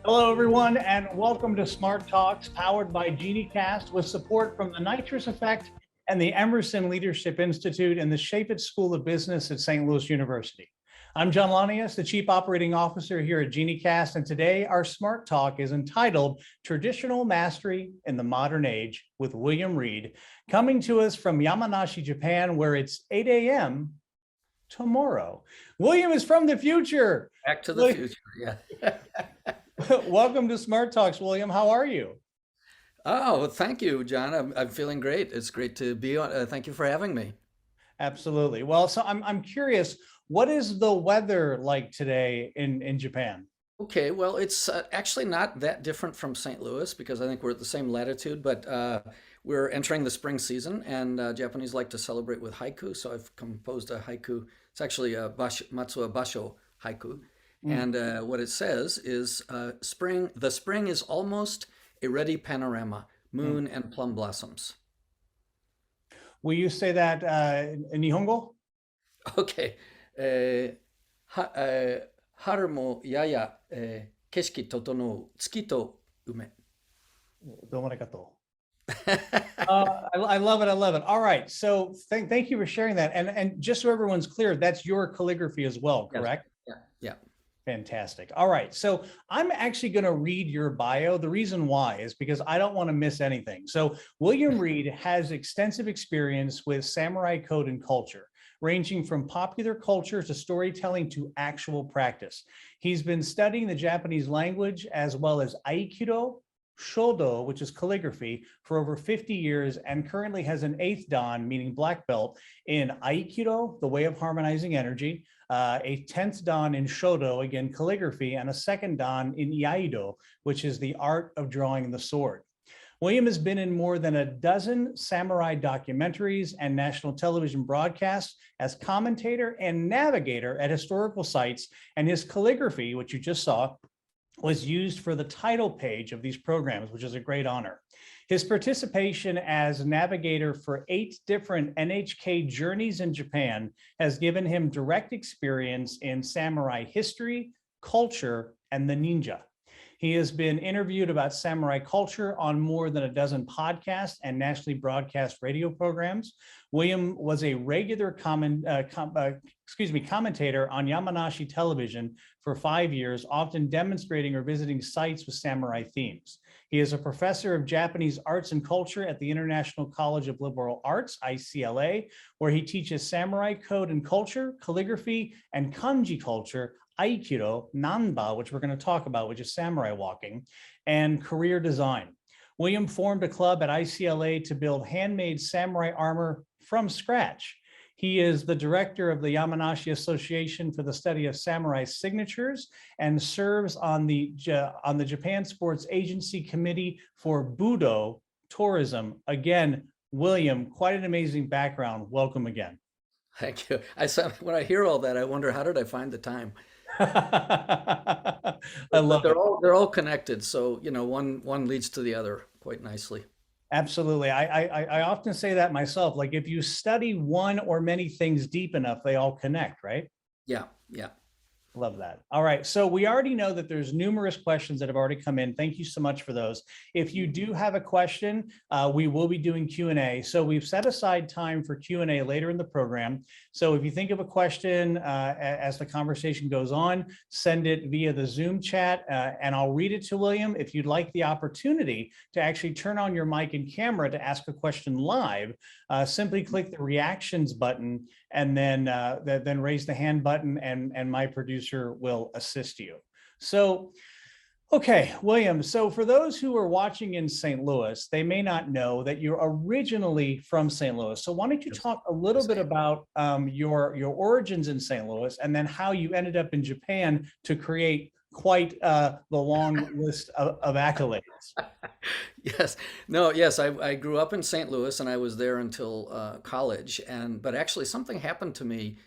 Hello, everyone, and welcome to Smart Talks, powered by Geniecast, with support from the Nitrous Effect and the Emerson Leadership Institute and the Shape It School of Business at St. Louis University. I'm John Lanius, the Chief Operating Officer here at Geniecast, and today our Smart Talk is entitled Traditional Mastery in the Modern Age with William Reed, coming to us from Yamanashi, Japan, where it's 8 a.m. tomorrow. William is from the future. Back to the future, yeah. Welcome to Smart Talks, William. How are you? Oh, thank you, John. I'm feeling great. It's great to be on. Thank you for having me. Absolutely. Well, so I'm curious, what is the weather like today in Japan? Okay, well, it's actually not that different from St. Louis because I think we're at the same latitude, but we're entering the spring season, and Japanese like to celebrate with haiku. So I've composed a haiku. It's actually a Matsua Basho haiku. And what it says is spring. The spring is almost a ready panorama, moon and plum blossoms. Will you say that in Nihongo? Okay. 春もやや、景色整う月と梅。Domoregato. I love it. I love it. All right. So thank you for sharing that. And just so everyone's clear, that's your calligraphy as well, Yes. correct? Yeah. Fantastic. All right. So I'm actually going to read your bio. The reason why is because I don't want to miss anything. So William Reed has extensive experience with samurai code and culture, ranging from popular culture to storytelling to actual practice. He's been studying the Japanese language as well as Aikido, Shodo, which is calligraphy, for over 50 years, and currently has an 8th dan, meaning black belt, in Aikido, the way of harmonizing energy, a 10th dan in Shodo, again, calligraphy, and a 2nd dan in Iaido, which is the art of drawing the sword. William has been in more than a dozen Samurai Documentaries and national television broadcasts as commentator and navigator at historical sites, and his calligraphy, which you just saw, was used for the title page of these programs, which is a great honor. His participation as navigator for 8 different NHK journeys in Japan has given him direct experience in samurai history, culture, and the ninja. He has been interviewed about samurai culture on more than a dozen podcasts and nationally broadcast radio programs. William was a regular commentator on Yamanashi Television for 5 years, often demonstrating or visiting sites with samurai themes. He is a professor of Japanese arts and culture at the International College of Liberal Arts, iCLA, where he teaches samurai code and culture, calligraphy, and kanji culture, Aikido, Nanba, which we're going to talk about, which is samurai walking, and career design. William formed a club at iCLA to build handmade samurai armor from scratch. He is the director of the Yamanashi Association for the study of samurai signatures and serves on the Japan Sports Agency Committee for Budo Tourism. Again, William, quite an amazing background. Welcome again. Thank you. When I hear all that, I wonder how did I find the time? I love They're it. they're all connected, so one leads to the other quite nicely. Absolutely. I often say that myself. Like if you study one or many things deep enough, they all connect, right? Yeah. Love that. All right. So we already know that there's numerous questions that have already come in. Thank you so much for those. If you do have a question, we will be doing Q&A. So we've set aside time for Q&A later in the program. So if you think of a question as the conversation goes on, send it via the Zoom chat and I'll read it to William. If you'd like the opportunity to actually turn on your mic and camera to ask a question live, simply click the reactions button and then raise the hand button and my producer will assist you. So, okay, William, so for those who are watching in St. Louis, they may not know that you're originally from St. Louis. So why don't you talk a little bit about your origins in St. Louis and then how you ended up in Japan to create quite the long list of accolades. Yes. I grew up in St. Louis and I was there until college. But actually something happened to me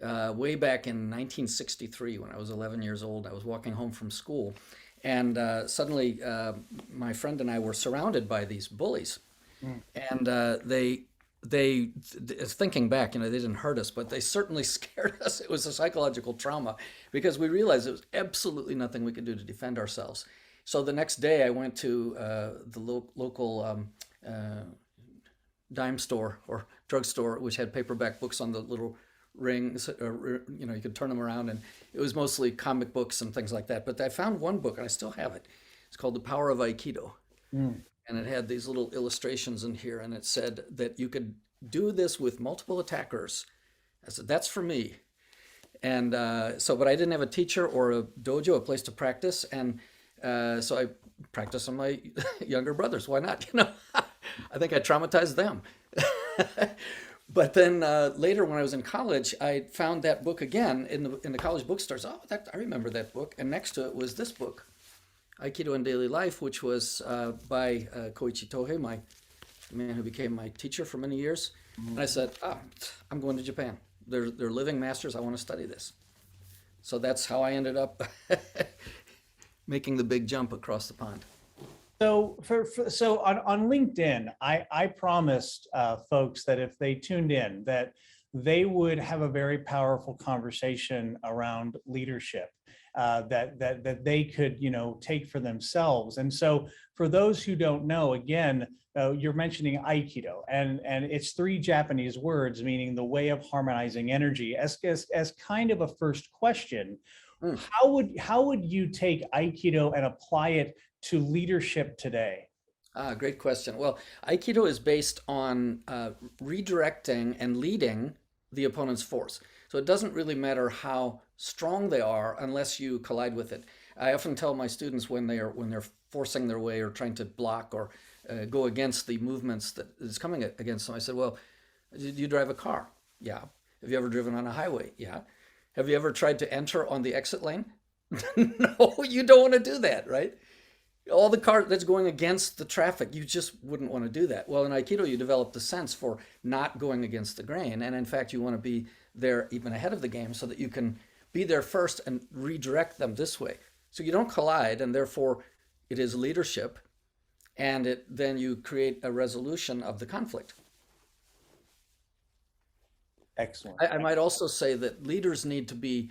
way back in 1963 when I was 11 years old. I was walking home from school and suddenly my friend and I were surrounded by these bullies. And thinking back, they didn't hurt us, but they certainly scared us. It was a psychological trauma because we realized there was absolutely nothing we could do to defend ourselves. So the next day I went to the local dime store or drugstore, which had paperback books on the little rings, you could turn them around, and it was mostly comic books and things like that. But I found one book, and I still have it. It's called The Power of Aikido. And it had these little illustrations in here, and it said that you could do this with multiple attackers. I said, that's for me. And but I didn't have a teacher or a dojo, a place to practice. And so I practiced on my younger brothers. Why not? I think I traumatized them. But then later, when I was in college, I found that book again in the college bookstores. Oh, I remember that book. And next to it was this book, Aikido in Daily Life, which was by Koichi Tohei, the man who became my teacher for many years. And I said, I'm going to Japan. They're living masters. I want to study this. So that's how I ended up making the big jump across the pond. So so on LinkedIn, I promised folks that if they tuned in, that they would have a very powerful conversation around leadership. That they could, take for themselves. And so for those who don't know, again, you're mentioning Aikido, and it's 3 Japanese words meaning the way of harmonizing energy. As kind of a first question, how would you take Aikido and apply it to leadership today? Great question. Well, Aikido is based on redirecting and leading the opponent's force. So it doesn't really matter how strong they are unless you collide with it. I often tell my students when they're forcing their way or trying to block or go against the movements that is coming against them. I said, well, do you drive a car? Yeah. Have you ever driven on a highway? Yeah. Have you ever tried to enter on the exit lane? No, you don't want to do that, right? All the car that's going against the traffic, you just wouldn't want to do that. Well, in Aikido, you develop the sense for not going against the grain. And in fact, you want to be there even ahead of the game so that you can be there first and redirect them this way. So you don't collide, and therefore it is leadership, and then you create a resolution of the conflict. Excellent. I might also say that leaders need to be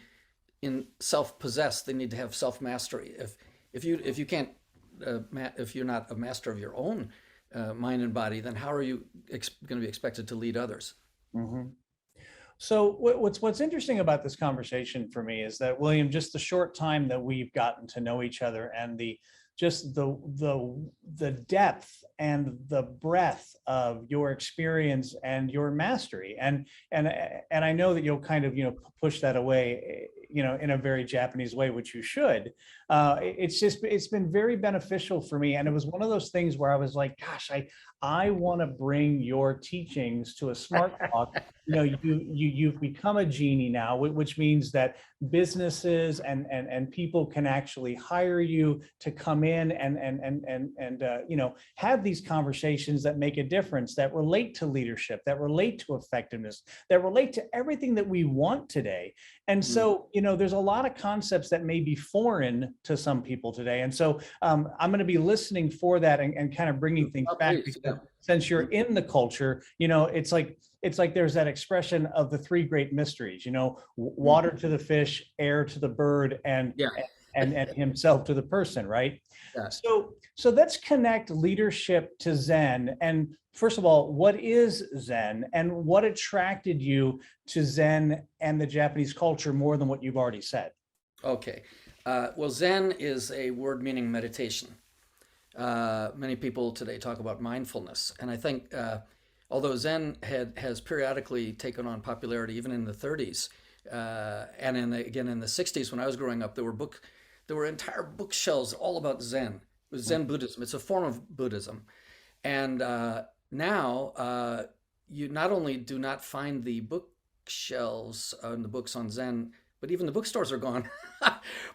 self-possessed. They need to have self-mastery. If you can't, if you're not a master of your own mind and body, then how are you going to be expected to lead others? Mm-hmm. So what's interesting about this conversation for me is that, William, just the short time that we've gotten to know each other, and the depth and the breadth of your experience and your mastery, and I know that you'll kind of push that away in a very Japanese way, which you should. It's been very beneficial for me, and it was one of those things where I was like, gosh, I want to bring your teachings to a smart talk. You've become a genie now, which means that businesses and people can actually hire you to come in and have these conversations that make a difference, that relate to leadership, that relate to effectiveness, that relate to everything that we want today. And so, there's a lot of concepts that may be foreign to some people today. And so I'm going to be listening for that and kind of bringing things back. Because since you're in the culture, it's like there's that expression of the 3 great mysteries, water to the fish, air to the bird, and himself to the person, right? Yeah. So let's connect leadership to Zen. And first of all, what is Zen, and what attracted you to Zen and the Japanese culture more than what you've already said? Okay. Well, Zen is a word meaning meditation. Many people today talk about mindfulness, and I think although Zen has periodically taken on popularity, even in the 30s, and again in the 60s when I was growing up, there were entire bookshelves all about Zen. It was Zen Buddhism. It's a form of Buddhism, and now you not only do not find the bookshelves and the books on Zen, but even the bookstores are gone.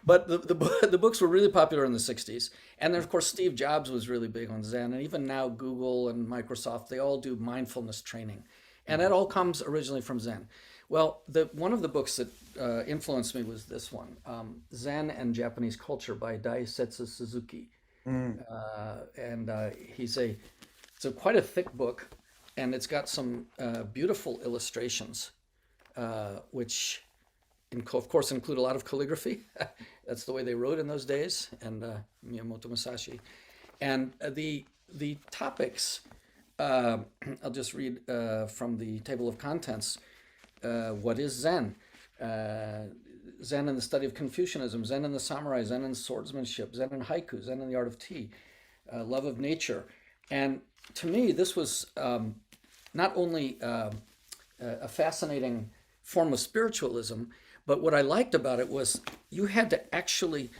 But the books were really popular in the 60s. And then, of course, Steve Jobs was really big on Zen. And even now, Google and Microsoft, they all do mindfulness training. And that all comes originally from Zen. Well, one of the books that influenced me was this one, Zen and Japanese Culture by Daisetsu Suzuki. And it's quite a thick book. and it's got some beautiful illustrations, which of course include a lot of calligraphy. That's the way they wrote in those days, and Miyamoto Musashi. And the topics, I'll just read from the table of contents. What is Zen? Zen in the study of Confucianism, Zen in the samurai, Zen in swordsmanship, Zen in haiku, Zen in the art of tea, love of nature. And to me, this was not only a fascinating form of spiritualism, but what I liked about it was you had to actually,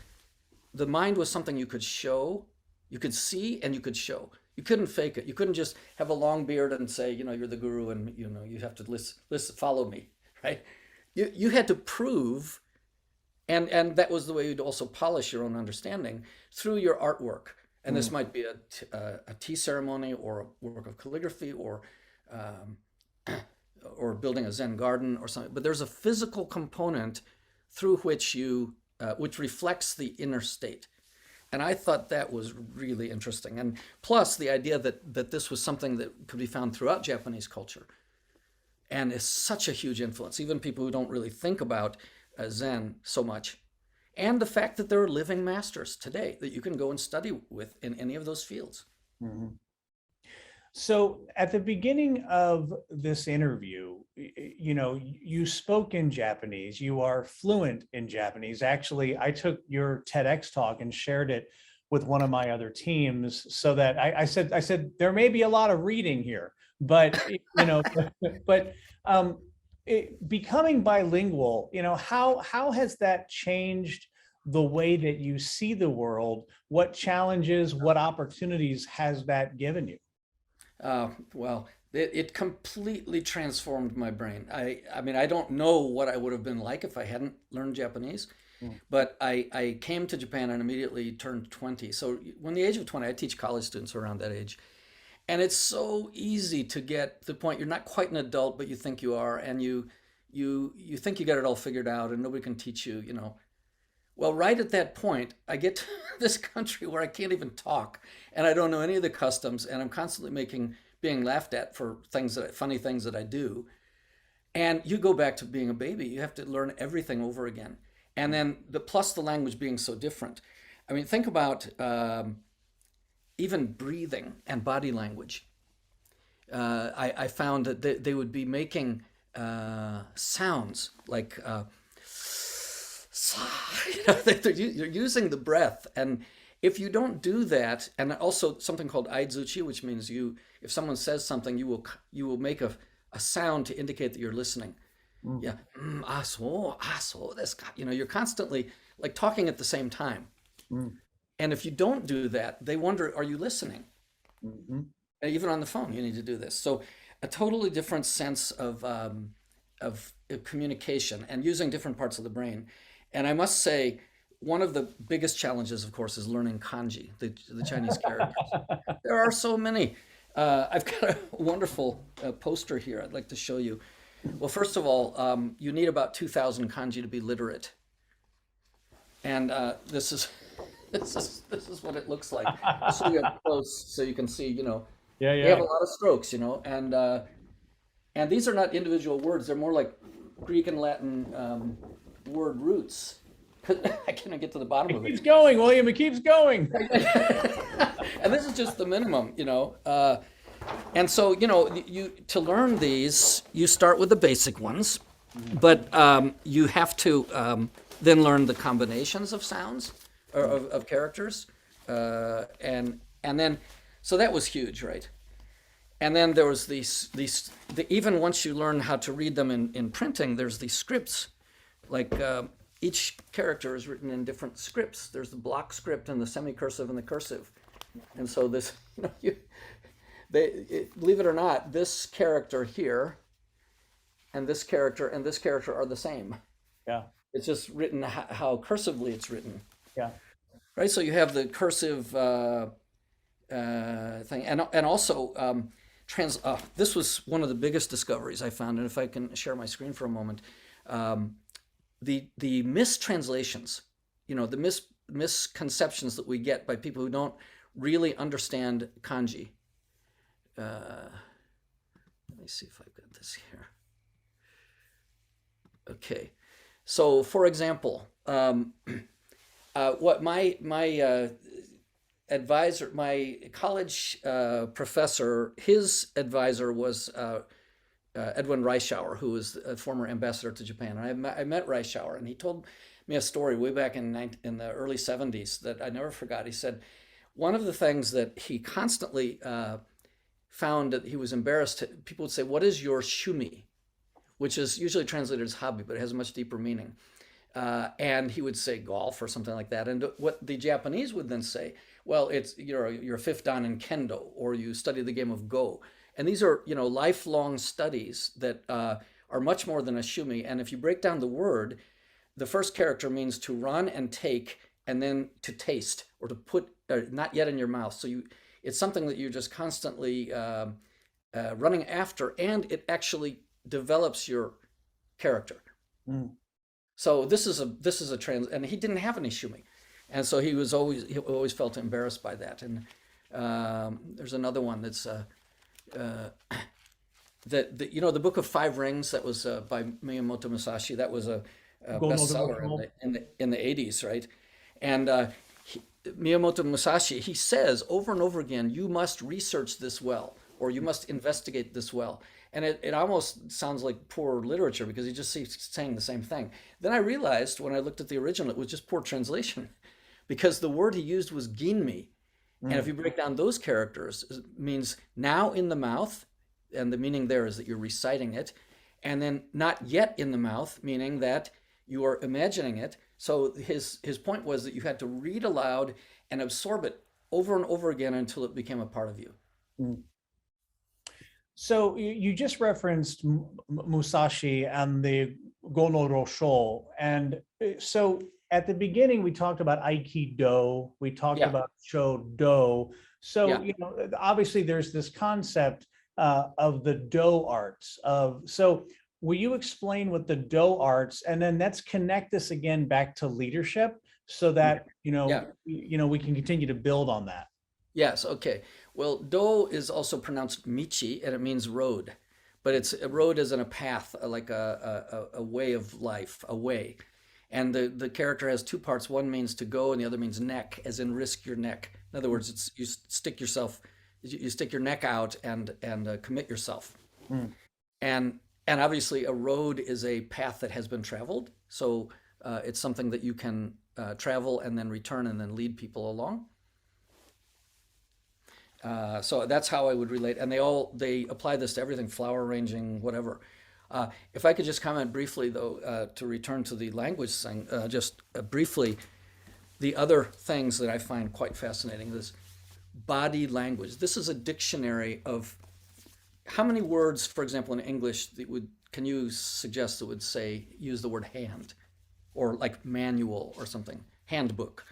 the mind was something you could show, you could see, and you could show. You couldn't fake it. You couldn't just have a long beard and say, you're the guru and, you have to listen, follow me, right? You had to prove, and that was the way you'd also polish your own understanding through your artwork. And this might be a tea ceremony or a work of calligraphy or building a Zen garden or something. But there's a physical component through which which reflects the inner state. And I thought that was really interesting. And plus the idea that this was something that could be found throughout Japanese culture and is such a huge influence, even people who don't really think about Zen so much. And the fact that there are living masters today that you can go and study with in any of those fields. Mm-hmm. So at the beginning of this interview, you spoke in Japanese. You are fluent in Japanese. Actually, I took your TEDx talk and shared it with one of my other teams so that I said, there may be a lot of reading here, but, becoming bilingual, how has that changed the way that you see the world? What challenges, what opportunities has that given you? Well, it completely transformed my brain. I mean, I don't know what I would have been like if I hadn't learned Japanese, but I came to Japan and immediately turned 20. So when the age of 20, I teach college students around that age. And it's so easy to get to the point you're not quite an adult, but you think you are, and you think you got it all figured out and nobody can teach you, Well, right at that point, I get to this country where I can't even talk and I don't know any of the customs and I'm constantly being laughed at for funny things that I do. And you go back to being a baby. You have to learn everything over again. And then plus the language being so different. I mean, think about even breathing and body language. I found that they would be making sounds like, you're using the breath. And if you don't do that, and also something called aizuchi, which means if someone says something, you will make a sound to indicate that you're listening. Yeah, so this guy, you're constantly like talking at the same time. And if you don't do that, they wonder, are you listening? Even on the phone, you need to do this. So a totally different sense of communication and using different parts of the brain. And I must say, one of the biggest challenges, of course, is learning kanji, the Chinese characters. There are so many. I've got a wonderful poster here I'd like to show you. Well, first of all, you need about 2,000 kanji to be literate. And this is what it looks like. I'll show you up close so you can see, Yeah. They have a lot of strokes, and these are not individual words. They're more like Greek and Latin word roots. I can't get to the bottom of it. It keeps going, William. It keeps going. And this is just the minimum, And so, to learn these, you start with the basic ones, but you have to then learn the combinations of sounds or of characters, and then, so that was huge, right? And then there was even once you learn how to read them in printing, there's these scripts, like each character is written in different scripts. There's the block script and the semi-cursive and the cursive. And so this, believe it or not, this character here and this character are the same. Yeah. It's just written how cursively it's written. Yeah. Right. So you have the cursive thing, and also this was one of the biggest discoveries I found. And if I can share my screen for a moment, the mistranslations, the misconceptions that we get by people who don't really understand kanji. me see if I've got this here. Okay. So, for example, what my advisor, my college professor, his advisor was Edwin Reischauer, who was a former ambassador to Japan. And I met Reischauer, and he told me a story way back in the early 70s that I never forgot. He said one of the things that he constantly found that he was embarrassed, people would say, "What is your shumi?" Which is usually translated as hobby, but it has a much deeper meaning. And he would say golf or something like that. And what the Japanese would then say, well, it's you're a fifth dan in kendo, or you study the game of Go. And these are lifelong studies that are much more than a shumi. And if you break down the word, the first character means to run and take, and then to taste, or to put not yet in your mouth. So it's something that you're just constantly running after, and it actually develops your character. Mm. So this is a trans, and he didn't have any shumi, and so he always felt embarrassed by that. And there's another one that's the Book of Five Rings, that was by Miyamoto Musashi. That was a bestseller in the 80s, right? And Miyamoto Musashi, he says over and over again, you must research this well, or you must investigate this well. And it almost sounds like poor literature, because he just keeps saying the same thing. Then I realized when I looked at the original, it was just poor translation, because the word he used was ginmi. And if you break down those characters, it means now in the mouth, and the meaning there is that you're reciting it, and then not yet in the mouth, meaning that you are imagining it. So his point was that you had to read aloud and absorb it over and over again until it became a part of you. Mm. So you just referenced Musashi and the Go no Rosho. And so at the beginning, we talked about Aikido, we talked about Shodo. So, obviously there's this concept of the Do arts. So will you explain what the Do arts, and then let's connect this again back to leadership, so that, we can continue to build on that. Yes, okay. Well, Do is also pronounced Michi, and it means road. But it's a road as in a path, like a way of life, a way. And the character has two parts. One means to go, and the other means neck, as in risk your neck. In other words, it's you stick your neck out and commit yourself. Mm. And obviously a road is a path that has been traveled. So it's something that you can travel and then return and then lead people along. So that's how I would relate, and they apply this to everything, flower arranging, whatever. If I could just comment briefly, though, to return to the language thing, briefly, the other things that I find quite fascinating is body language. This is a dictionary of how many words, for example, in English, can you suggest that would use the word hand, or like manual or something, handbook?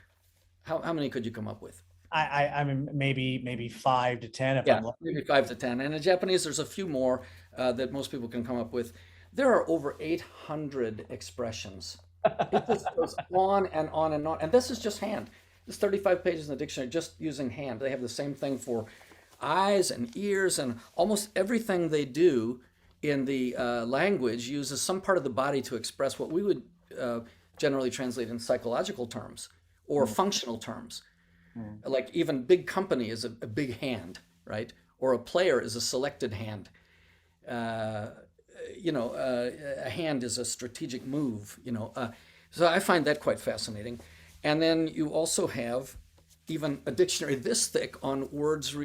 How many could you come up with? I mean, maybe 5 to 10. Maybe 5 to 10. And in Japanese, there's a few more that most people can come up with. There are over 800 expressions. It just goes on and on and on. And this is just hand. There's 35 pages in the dictionary just using hand. They have the same thing for eyes and ears, and almost everything they do in the language uses some part of the body to express what we would generally translate in psychological terms or functional terms. Like even big company is a big hand, right? Or a player is a selected hand. A hand is a strategic move, So I find that quite fascinating. And then you also have even a dictionary this thick on words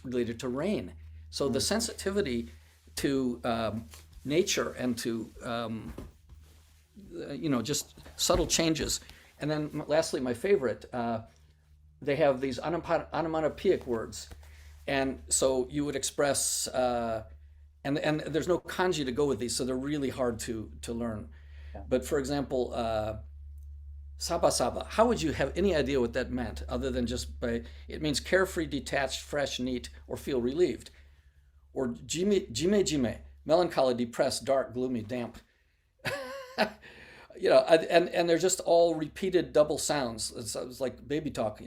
related to rain. So the sensitivity to nature and to, just subtle changes. And then lastly, my favorite, they have these onomatopoeic words. And so you would express, and there's no kanji to go with these, so they're really hard to learn. Yeah. But for example, saba saba, how would you have any idea what that meant, other than it means carefree, detached, fresh, neat, or feel relieved. Or jime jime, melancholy, depressed, dark, gloomy, damp. And they're just all repeated double sounds. It's like baby talk,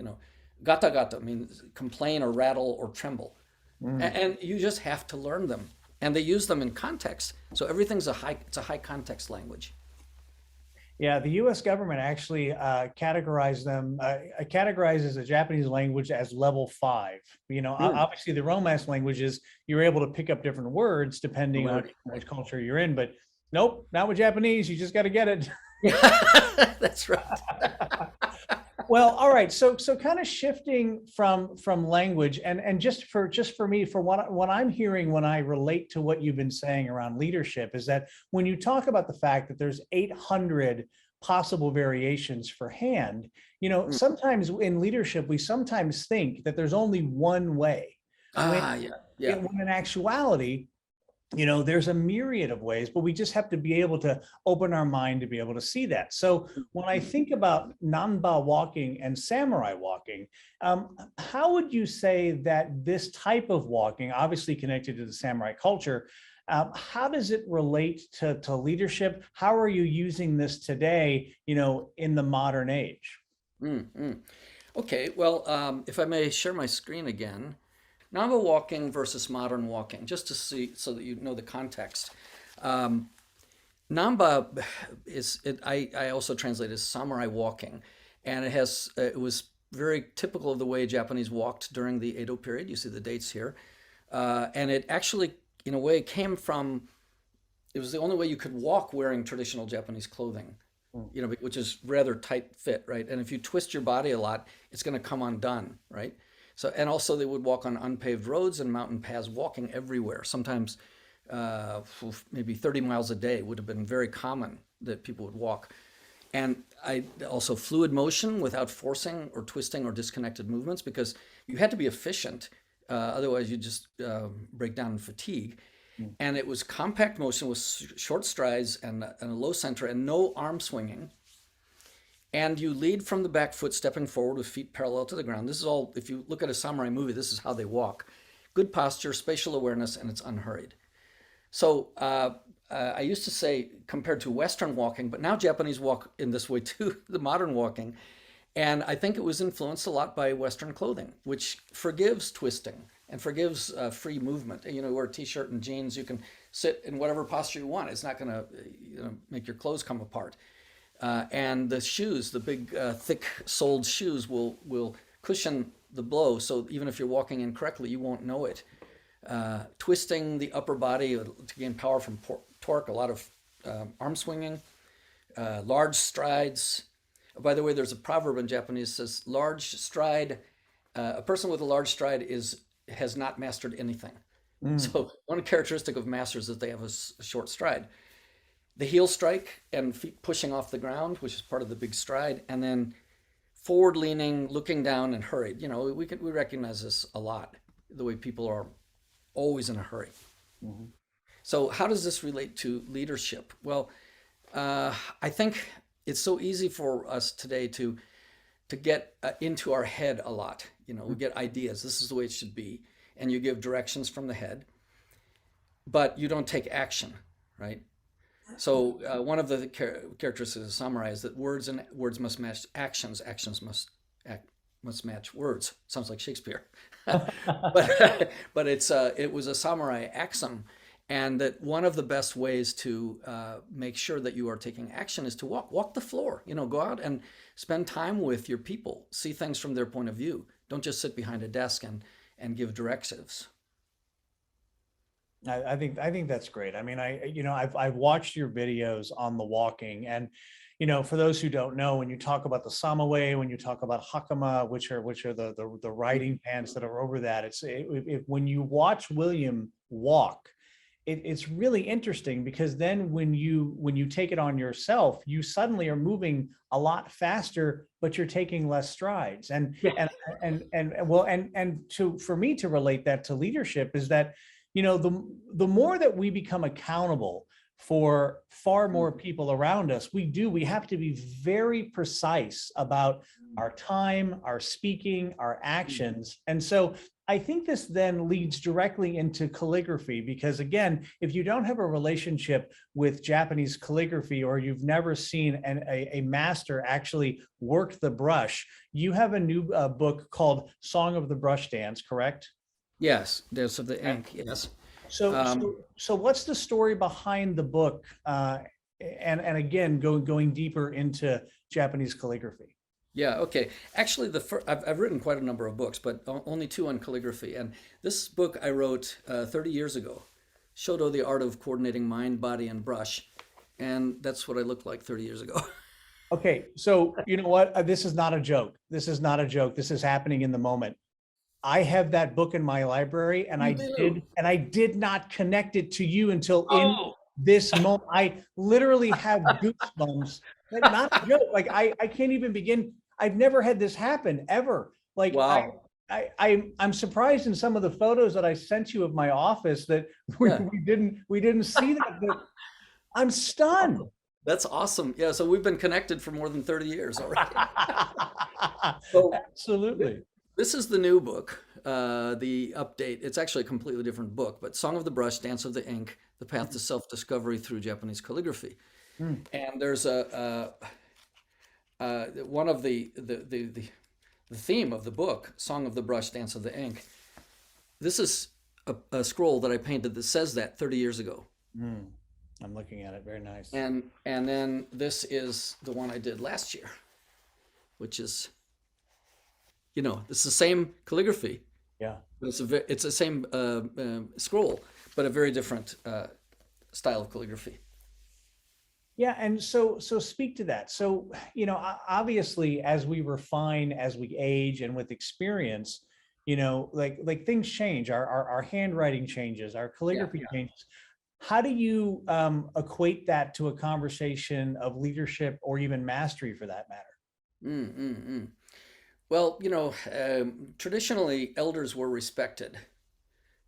Gata gata means complain or rattle or tremble. And you just have to learn them. And they use them in context. So everything's it's a high context language. Yeah, the U.S. government actually categorizes the Japanese language as level 5. Obviously the Romance languages, you're able to pick up different words depending on which culture you're in, but nope, not with Japanese. You just got to get it. That's right. Well, all right. So kind of shifting from language and just for me, for what I'm hearing when I relate to what you've been saying around leadership is that when you talk about the fact that there's 800 possible variations for hand, sometimes in leadership, we sometimes think that there's only one way. When in actuality, there's a myriad of ways, but we just have to be able to open our mind to be able to see that. So when I think about Nanba walking and samurai walking, how would you say that this type of walking, obviously connected to the samurai culture, how does it relate to leadership? How are you using this today, in the modern age? Okay, well, if I may share my screen again. Nanba walking versus modern walking, just to see so that you know the context. Nanba I also translate as samurai walking, and it was very typical of the way Japanese walked during the Edo period. You see the dates here, and it actually, in a way, came from. It was the only way you could walk wearing traditional Japanese clothing, which is rather tight fit, right? And if you twist your body a lot, it's going to come undone, right? So, and also they would walk on unpaved roads and mountain paths, walking everywhere. Sometimes maybe 30 miles a day would have been very common that people would walk. And also fluid motion without forcing or twisting or disconnected movements, because you had to be efficient. Otherwise you just break down in fatigue. And it was compact motion with short strides and a low center and no arm swinging. And you lead from the back foot, stepping forward with feet parallel to the ground. This is all, if you look at a samurai movie, this is how they walk. Good posture, spatial awareness, and it's unhurried. So I used to say compared to Western walking, but now Japanese walk in this way too, the modern walking. And I think it was influenced a lot by Western clothing, which forgives twisting and forgives free movement. You wear a t-shirt and jeans, you can sit in whatever posture you want. It's not gonna make your clothes come apart. And the shoes, the big, thick-soled shoes will cushion the blow. So even if you're walking incorrectly, you won't know it. Twisting the upper body to gain power from torque, a lot of arm swinging, large strides. By the way, there's a proverb in Japanese that says, a person with a large stride has not mastered anything. So one characteristic of masters is they have a short stride. The heel strike and feet pushing off the ground, which is part of the big stride, and then forward leaning, looking down, and hurried. We recognize this a lot, the way people are always in a hurry. So how does this relate to leadership? Well, I think it's so easy for us today to get into our head a lot. We get ideas. This is the way it should be, and you give directions from the head, but you don't take action, right? So one of the characteristics of samurai is that words must match actions. Actions must match words. Sounds like Shakespeare, but it was a samurai axiom, and that one of the best ways to make sure that you are taking action is to walk the floor. Go out and spend time with your people. See things from their point of view. Don't just sit behind a desk and give directives. I think that's great. I mean, I've watched your videos on the walking, and for those who don't know, when you talk about the samawe, when you talk about hakama, which are the riding pants that are over that, when you watch William walk, it's really interesting, because then when you take it on yourself, you suddenly are moving a lot faster, but you're taking less strides. For me to relate that to leadership is that the more that we become accountable for far more people around us, we have to be very precise about our time, our speaking, our actions. And so I think this then leads directly into calligraphy, because again, if you don't have a relationship with Japanese calligraphy, or you've never seen a master actually work the brush, you have a new book called Song of the Brush Dance, correct? Yes, there's of the ink. Yes. So, Um, so what's the story behind the book? And again, going deeper into Japanese calligraphy. yeah. Okay. Actually, I've written quite a number of books, but only two on calligraphy. And this book I wrote 30 years ago, Shodo: The Art of Coordinating Mind, Body, and Brush, and that's what I looked like 30 years ago. Okay, so you know what? This is not a joke. This is not a joke. This is happening in the moment. I have that book in my library, and You do. I did not connect it to you until in Oh, this moment. I literally have goosebumps. Like, not a joke. Like I can't even begin. I've never had this happen ever. Like wow. I'm surprised in some of the photos that I sent you of my office that Yeah. we didn't see that. But I'm stunned. That's awesome. Yeah. So we've been connected for more than 30 years already. So th- Absolutely. this is the new book, the update. It's actually a completely different book, but Song of the Brush, Dance of the Ink, The Path to Self-Discovery Through Japanese Calligraphy. Mm. And there's one of the theme of the book, Song of the Brush, Dance of the Ink. This is a scroll that I painted that says that 30 years ago. Mm. I'm looking at it. Very nice. And then this is the one I did last year, which is, it's the same calligraphy, Yeah. but it's the same scroll, but a very different style of calligraphy. Yeah, and so speak to that. So, obviously, as we refine, as we age, and with experience, like things change. Our handwriting changes, our Yeah, calligraphy yeah. changes. How do you equate that to a conversation of leadership or even mastery, for that matter? Mm, mm, mm. Well, traditionally elders were respected,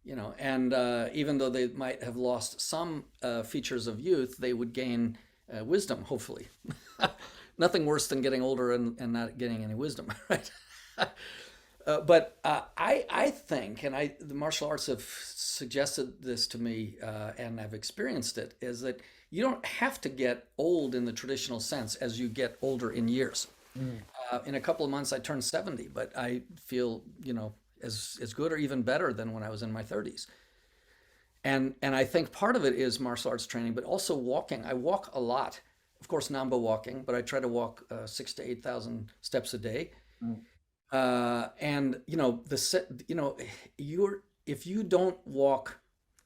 and even though they might have lost some features of youth, they would gain wisdom, hopefully. Nothing worse than getting older and not getting any wisdom, right? But I think, and the martial arts have suggested this to me, and I've experienced it, is that you don't have to get old in the traditional sense as you get older in years. Mm. In a couple of months, I turned 70, but I feel, as good or even better than when I was in my 30s. And I think part of it is martial arts training, but also walking. I walk a lot. Of course, Nanba walking, but I try to walk 6 to 8,000 steps a day. Mm. And you're if you don't walk,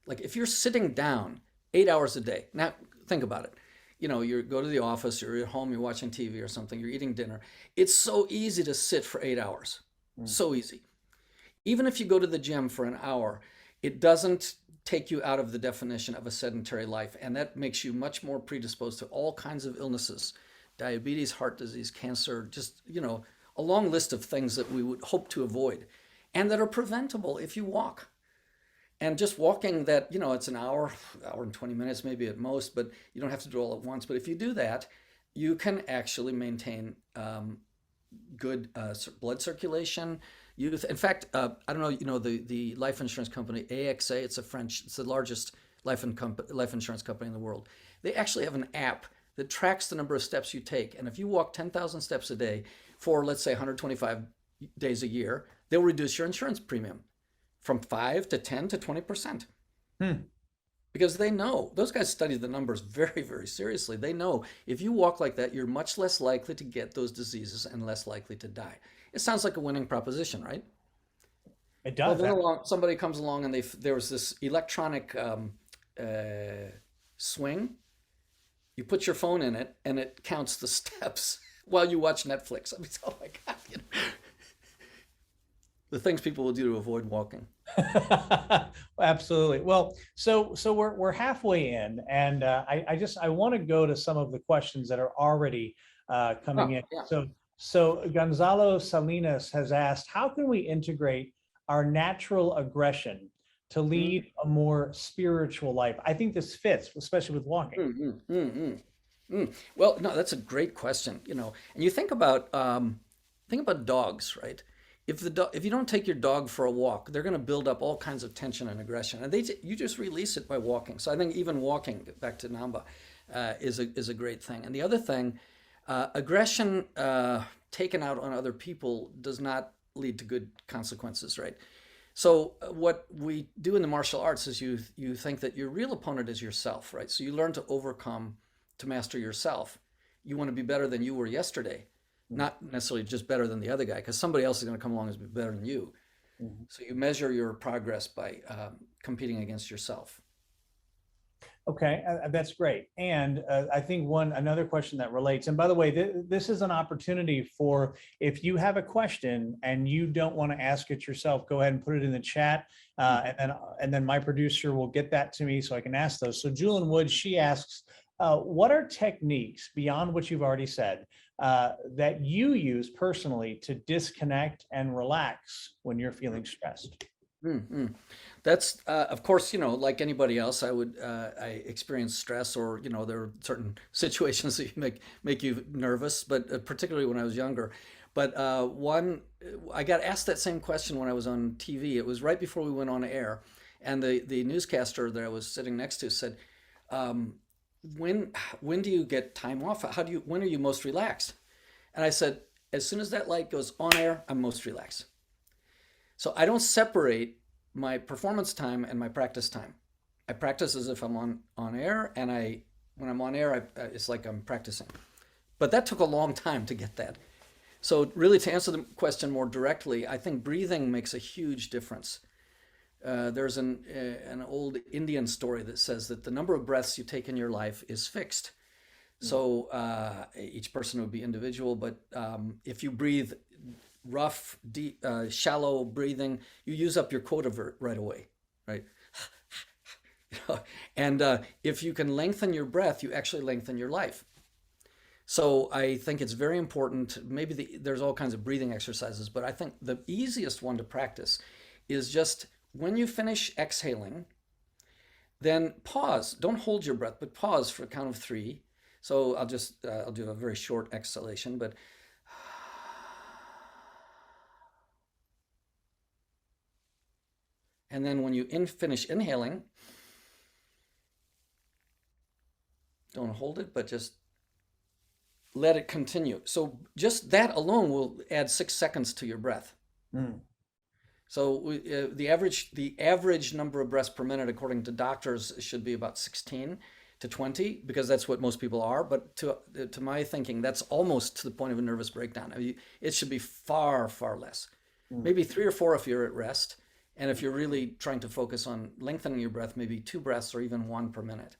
like if you're sitting down 8 hours a day. Now think about it. You go to the office, you're at home, you're watching TV or something, you're eating dinner. It's so easy to sit for 8 hours. Mm. So easy. Even if you go to the gym for an hour, it doesn't take you out of the definition of a sedentary life, and that makes you much more predisposed to all kinds of illnesses, diabetes, heart disease, cancer, just a long list of things that we would hope to avoid and that are preventable if you walk. And just walking that, it's an hour and 20 minutes maybe at most, but you don't have to do it all at once. But if you do that, you can actually maintain good blood circulation, youth. In fact, I don't know, the life insurance company, AXA, it's the largest life insurance company in the world. They actually have an app that tracks the number of steps you take. And if you walk 10,000 steps a day for, let's say, 125 days a year, they'll reduce your insurance premium from 5 to 10 to 20%. Hmm. Because they know, those guys study the numbers very, very seriously. They know if you walk like that, you're much less likely to get those diseases and less likely to die. It sounds like a winning proposition, right? It Well, does. then somebody comes along and there was this electronic swing. You put your phone in it and it counts the steps while you watch Netflix. I mean, oh my God, the things people will do to avoid walking. Absolutely. Well, so we're halfway in, and I want to go to some of the questions that are already coming Oh, in. yeah. So Gonzalo Salinas has asked, how can we integrate our natural aggression to Mm, lead a more spiritual life? I think this fits, especially with walking. mm, mm, mm, mm, mm. Well, no, that's a great question. And you think about dogs, right? If you don't take your dog for a walk, they're going to build up all kinds of tension and aggression, and you just release it by walking. So I think even walking, back to Nanba, is a great thing. And the other thing, aggression taken out on other people does not lead to good consequences, right? So what we do in the martial arts is you think that your real opponent is yourself, right? So you learn to overcome, to master yourself. You want to be better than you were yesterday, not necessarily just better than the other guy, because somebody else is going to come along and be better than you. So you measure your progress by competing against yourself. Okay, that's great. And I think another question that relates, and by the way, this is an opportunity for, if you have a question and you don't want to ask it yourself, go ahead and put it in the chat. And then my producer will get that to me so I can ask those. So Julian Wood, she asks, what are techniques beyond what you've already said that you use personally to disconnect and relax when you're feeling stressed? That's of course, like anybody else, I experience stress, or there are certain situations that make you nervous, but particularly when I was younger. But I got asked that same question when I was on TV. It was right before we went on air, and the newscaster that I was sitting next to said, when do you get time off? When are you most relaxed? And I said, as soon as that light goes on air, I'm most relaxed. So I don't separate my performance time and my practice time. I practice as if I'm on air, and when I'm on air, it's like I'm practicing. But that took a long time to get that. So really, to answer the question more directly, I think breathing makes a huge difference. There's an old Indian story that says that the number of breaths you take in your life is fixed. So each person would be individual, but if you breathe rough, deep, shallow breathing, you use up your quota right away, right? And if you can lengthen your breath, you actually lengthen your life. So I think it's very important. Maybe there's all kinds of breathing exercises, but I think the easiest one to practice is just when you finish exhaling, then pause. Don't hold your breath, but pause for a count of 3. So I'll do a very short exhalation, but and then when you finish inhaling, don't hold it, but just let it continue. So just that alone will add 6 seconds to your breath. So the average number of breaths per minute, according to doctors, should be about 16 to 20, because that's what most people are. But to my thinking, that's almost to the point of a nervous breakdown. I mean, it should be far, far less. Maybe 3 or 4 if you're at rest. And if you're really trying to focus on lengthening your breath, maybe 2 breaths or even 1 per minute.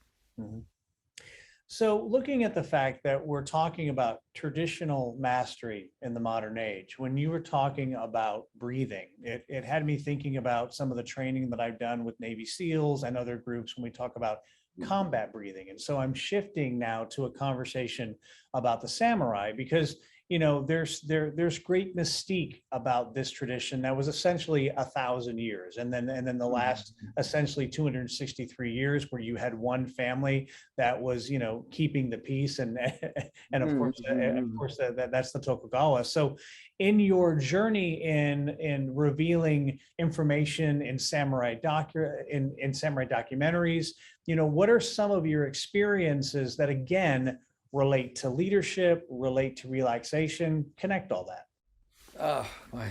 So looking at the fact that we're talking about traditional mastery in the modern age, when you were talking about breathing, it had me thinking about some of the training that I've done with Navy SEALs and other groups when we talk about combat breathing. And so I'm shifting now to a conversation about the samurai, because there's great mystique about this tradition that was essentially 1,000 years, and then the last essentially 263 years, where you had one family that was keeping the peace, and of course that's the Tokugawa. So in your journey in revealing information in samurai documentaries, what are some of your experiences that again relate to leadership, relate to relaxation, connect all that?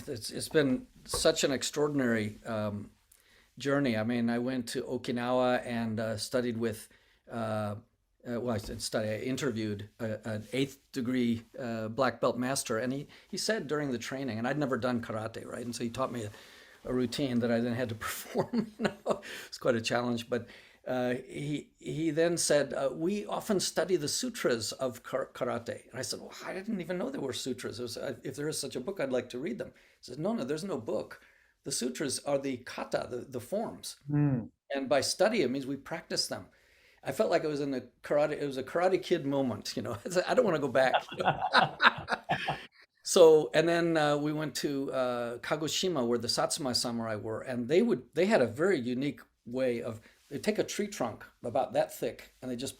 It's been such an extraordinary journey. I mean, I went to Okinawa and studied with, I interviewed an 8th degree black belt master, and he said during the training, and I'd never done karate, right? And so he taught me a routine that I then had to perform. It's quite a challenge, but he then said, we often study the sutras of karate. And I said, well, I didn't even know there were sutras. If there is such a book, I'd like to read them. He said, no, there's no book. The sutras are the kata, the forms. And by study, it means we practice them. I felt like it was a Karate Kid moment, I don't want to go back. So, and then we went to Kagoshima, where the Satsuma samurai were, and they had a very unique way of, they take a tree trunk about that thick, and they just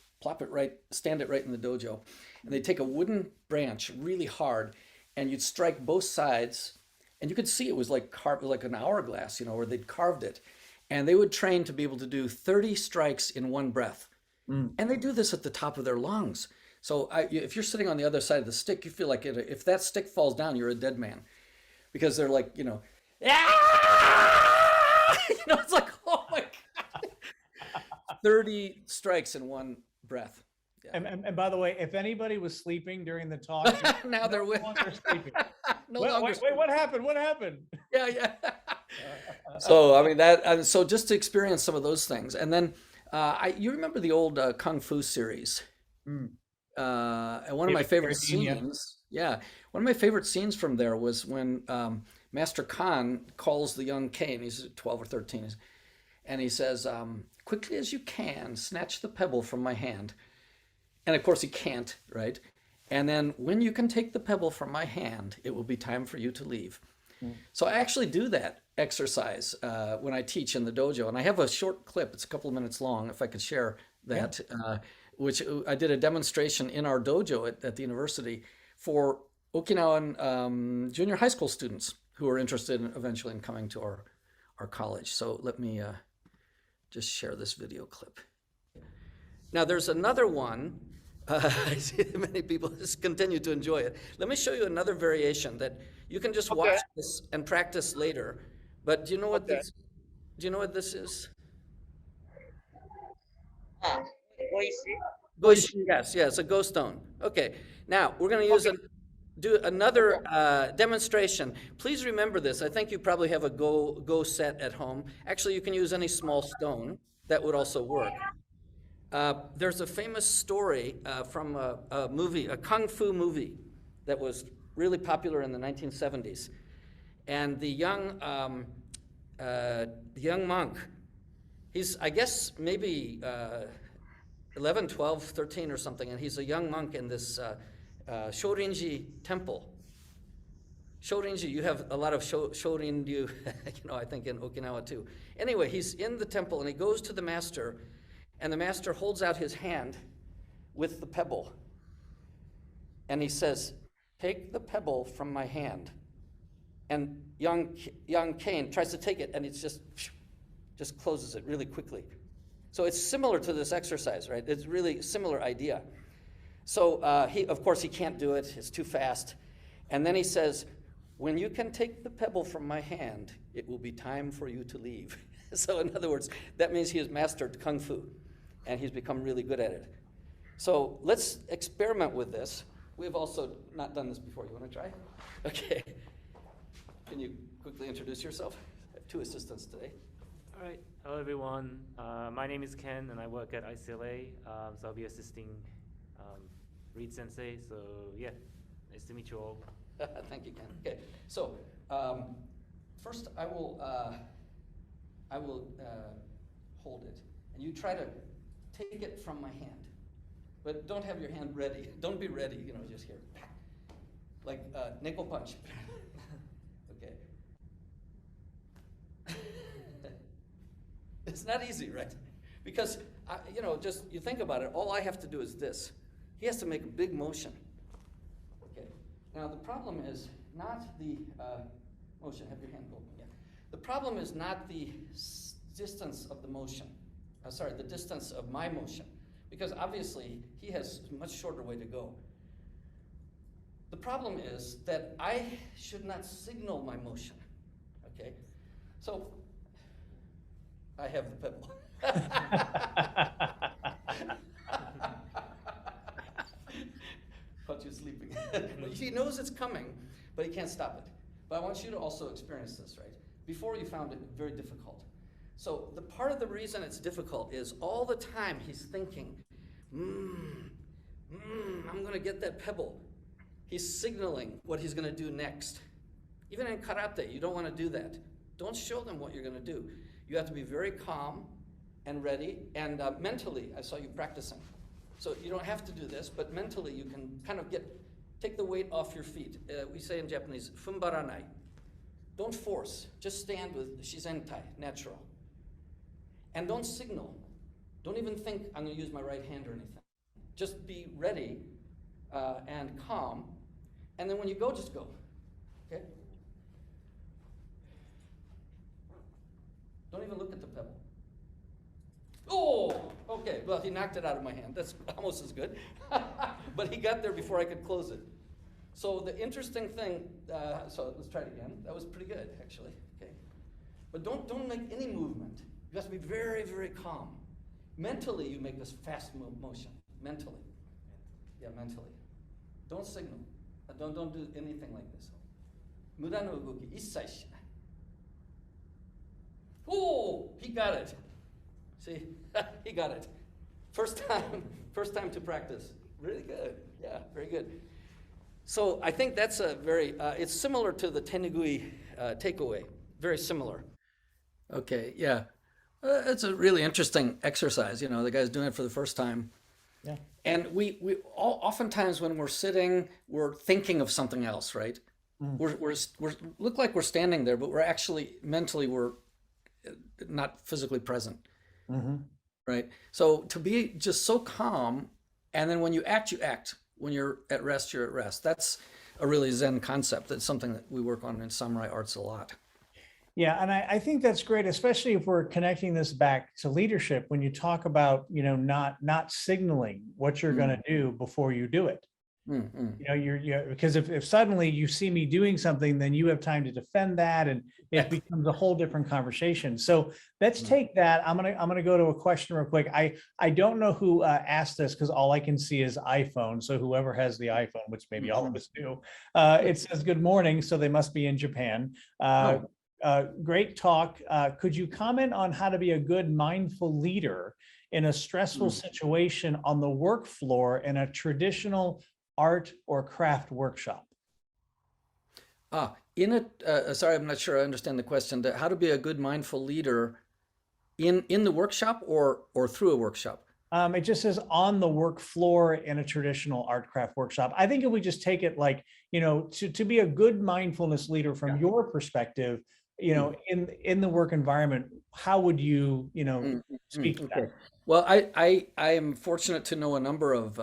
stand it right in the dojo. And they take a wooden branch really hard, and you'd strike both sides, and you could see it was like carved, like an hourglass, where they'd carved it. And they would train to be able to do 30 strikes in one breath. And they do this at the top of their lungs. So if you're sitting on the other side of the stick, you feel like if that stick falls down, you're a dead man, because they're like, It's like, oh my God. 30 strikes in one breath. Yeah. And by the way, if anybody was sleeping during the talk, Now they're with longer sleeping. no Wait, longer wait, what happened? What happened? yeah. So I mean so just to experience some of those things, and then you remember the old Kung Fu series, and one of my favorite scenes, one of my favorite scenes from there was when Master Khan calls the young Kane, he's 12 or 13, and he says, "Quickly as you can, snatch the pebble from my hand." And of course he can't, right? And then when you can take the pebble from my hand, it will be time for you to leave. So I actually do that exercise when I teach in the dojo. And I have a short clip, it's a couple of minutes long, if I could share that, which I did a demonstration in our dojo at the university for Okinawan junior high school students who are interested eventually in coming to our college. So let me just share this video clip. Now there's another one. I see that many people just continue to enjoy it. Let me show you another variation that you can just watch this and practice later. But do you know what this? Do you know what this is? Goishi. Yes, it's a go stone. Okay. Now we're going to do another demonstration. Please remember this. I think you probably have a go set at home. Actually, you can use any small stone. That would also work. There's a famous story from a movie, a kung fu movie, that was really popular in the 1970s. And the young monk, he's, I guess, maybe 11, 12, 13 or something, and he's a young monk in this Shorinji temple. Shorinji, you have a lot of Shorinryu, I think in Okinawa too. Anyway, he's in the temple and he goes to the master, and the master holds out his hand with the pebble. And he says, "Take the pebble from my hand." And young Kane tries to take it, and it's just closes it really quickly. So it's similar to this exercise, right? It's really a similar idea. So of course he can't do it, it's too fast. And then he says, "When you can take the pebble from my hand, it will be time for you to leave." So in other words, that means he has mastered Kung Fu, and he's become really good at it. So let's experiment with this. We've also not done this before. You want to try? Okay. Can you quickly introduce yourself? I have two assistants today. All right. Hello, everyone. My name is Ken, and I work at iCLA. So I'll be assisting Reed Sensei. So yeah, nice to meet you all. Thank you, Ken. Okay. So first, I will hold it, and you try to take it from my hand, but don't have your hand ready. Don't be ready. Just here, like neko punch. Okay. It's not easy, right? Because just you think about it. All I have to do is this. He has to make a big motion. Okay. Now the problem is not the motion. Have your hand open. Yeah. The problem is not the distance of the motion. The distance of my motion, because obviously he has a much shorter way to go. The problem is that I should not signal my motion. Okay. So I have the pebble. Caught you sleeping. He knows it's coming, but he can't stop it. But I want you to also experience this, right? Before you found it very difficult. So the part of the reason it's difficult is all the time he's thinking, I'm going to get that pebble. He's signaling what he's going to do next. Even in karate, you don't want to do that. Don't show them what you're going to do. You have to be very calm and ready, and mentally, I saw you practicing. So you don't have to do this, but mentally you can kind of take the weight off your feet. We say in Japanese, fumbaranai. Don't force, just stand with shizentai, natural. And don't signal. Don't even think I'm going to use my right hand or anything. Just be ready and calm. And then when you go, just go. Okay? Don't even look at the pebble. Oh, okay. Well, he knocked it out of my hand. That's almost as good. But he got there before I could close it. So the interesting thing, so let's try it again. That was pretty good, actually. Okay. But don't make any movement. You have to be very, very calm. Mentally, you make this fast motion. Mentally. Yeah, mentally. Don't signal. Don't do anything like this. 無駄の動き一切しない。Oh, he got it. See, he got it. First time to practice. Really good. Yeah, very good. So I think that's a very, it's similar to the tenugui takeaway. Very similar. Okay, yeah. It's a really interesting exercise. You know, the guy's doing it for the first time. Yeah. And we oftentimes when we're sitting, we're thinking of something else, right? We're look like we're standing there, but we're actually mentally we're not physically present, right? So to be just so calm, and then when you act, you act. When you're at rest, you're at rest. That's a really Zen concept. That's something that we work on in samurai arts a lot. Yeah, and I think that's great, especially if we're connecting this back to leadership. When you talk about, you know, not signaling what you're going to do before you do it. You know, you're because if suddenly you see me doing something, then you have time to defend that, and it becomes a whole different conversation. So let's take that. I'm gonna go to a question real quick. I don't know who asked this because all I can see is iPhone. So whoever has the iPhone, which maybe all of us do, it says good morning. So they must be in Japan. Great talk. Could you comment on how to be a good mindful leader in a stressful situation on the work floor in a traditional art or craft workshop? Sorry, I'm not sure I understand the question. How to be a good mindful leader in the workshop or through a workshop? It just says on the work floor in a traditional art craft workshop. I think if we just take it like, you know, to be a good mindfulness leader from your perspective, you know, in the work environment, how would you, you know, speak to that? Well, I am fortunate to know a number of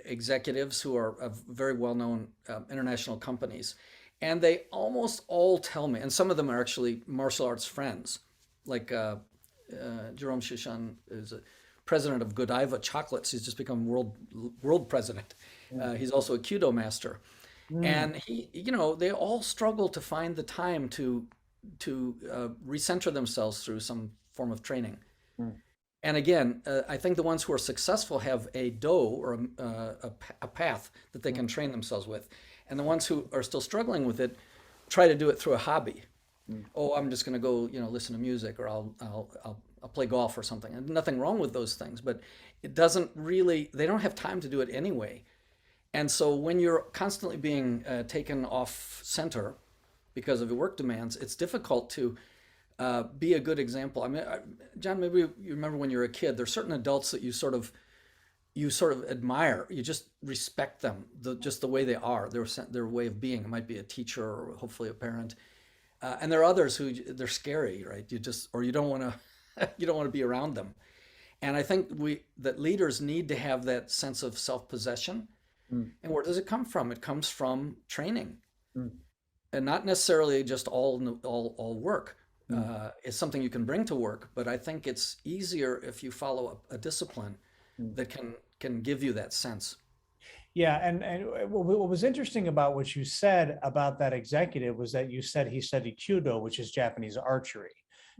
executives who are of very well-known international companies, and they almost all tell me, and some of them are actually martial arts friends, like Jerome Shishan is a president of Godiva Chocolates. He's just become world president. He's also a Kyudo master, and he, you know, they all struggle to find the time to recenter themselves through some form of training. And again, I think the ones who are successful have a do or a path that they can train themselves with. And the ones who are still struggling with it try to do it through a hobby. Oh, I'm just going to go, you know, listen to music, or I'll play golf or something. And nothing wrong with those things, but it doesn't really, they don't have time to do it anyway. And so when you're constantly being taken off center because of your work demands, it's difficult to be a good example. I mean, John, maybe you remember when you were a kid, there's certain adults that you sort of admire. You just respect them, just the way they are, their way of being. It might be a teacher or hopefully a parent. And there are others who they're scary, right? You don't want to be around them. And I think that leaders need to have that sense of self-possession. And where does it come from? It comes from training, and not necessarily just all work. It's something you can bring to work, but I think it's easier if you follow a discipline that can give you that sense. Yeah, and what was interesting about what you said about that executive was that you said he studied Kyudo, which is Japanese archery.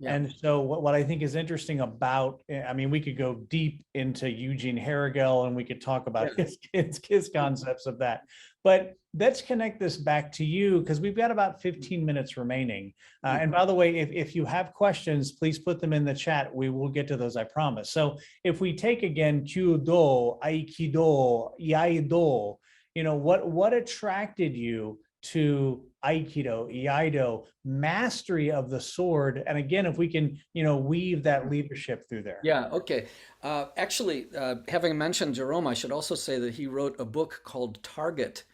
Yeah. And so what I think is interesting about, I mean, we could go deep into Eugene Harrigal and we could talk about his concepts of that. But let's connect this back to you because we've got about 15 minutes remaining. And by the way, if you have questions, please put them in the chat. We will get to those, I promise. So if we take again Kyudo, Aikido, Iaido, you know, what attracted you to Aikido, Iaido, mastery of the sword? And again, if we can, you know, weave that leadership through there. Yeah, okay. Actually, having mentioned Jerome, I should also say that he wrote a book called Target,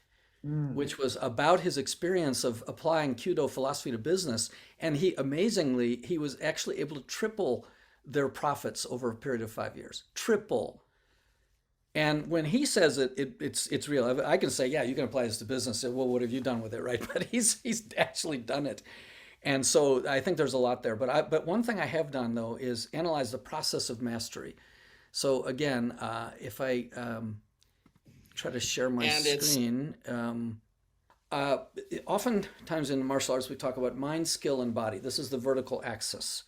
which was about his experience of applying Kyudo philosophy to business. And he was actually able to triple their profits over a period of 5 years. Triple. And when he says it's real. I can say, yeah, you can apply this to business. Well, what have you done with it, right? But he's actually done it. And so I think there's a lot there. But one thing I have done, though, is analyze the process of mastery. So again, if I try to share my screen, Oftentimes in martial arts, we talk about mind, skill, and body. This is the vertical axis.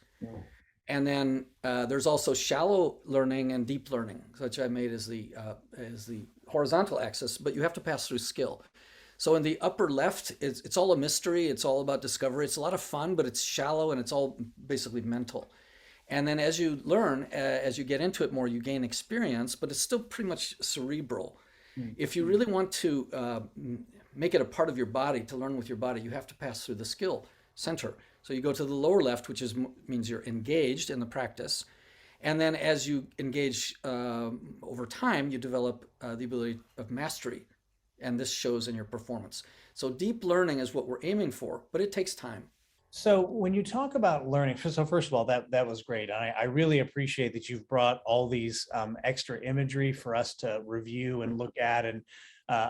And then there's also shallow learning and deep learning, which I made as the horizontal axis, but you have to pass through skill. So in the upper left, it's all a mystery. It's all about discovery. It's a lot of fun, but it's shallow and it's all basically mental. And then as you learn, as you get into it more, you gain experience, but it's still pretty much cerebral. If you really want to make it a part of your body, to learn with your body, you have to pass through the skill center. So you go to the lower left, which means you're engaged in the practice. And then as you engage over time, you develop the ability of mastery. And this shows in your performance. So deep learning is what we're aiming for, but it takes time. So when you talk about learning, so first of all, that was great. I really appreciate that you've brought all these extra imagery for us to review and look at. And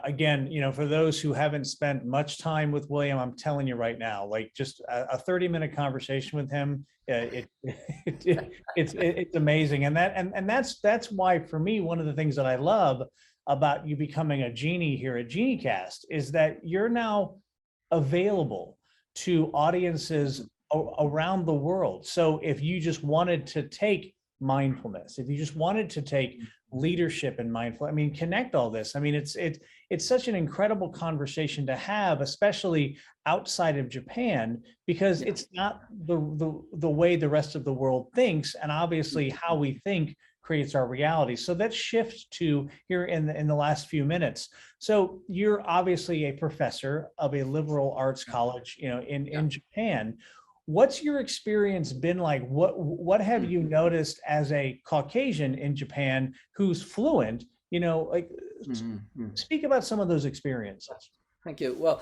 again, for those who haven't spent much time with William, I'm telling you right now, like just a 30-minute conversation with him, it's amazing. And that's why, for me, one of the things that I love about you becoming a genie here at Geniecast is that you're now available to audiences around the world. So if you just wanted to take mindfulness, if you just wanted to take leadership and mindfulness, connect all this. It's such an incredible conversation to have, especially outside of Japan, because it's not the way the rest of the world thinks, and obviously how we think creates our reality. So let's shift to here in the last few minutes. So you're obviously a professor of a liberal arts college, in Japan. What's your experience been like? What have you noticed as a Caucasian in Japan who's fluent? Speak about some of those experiences. Thank you. Well,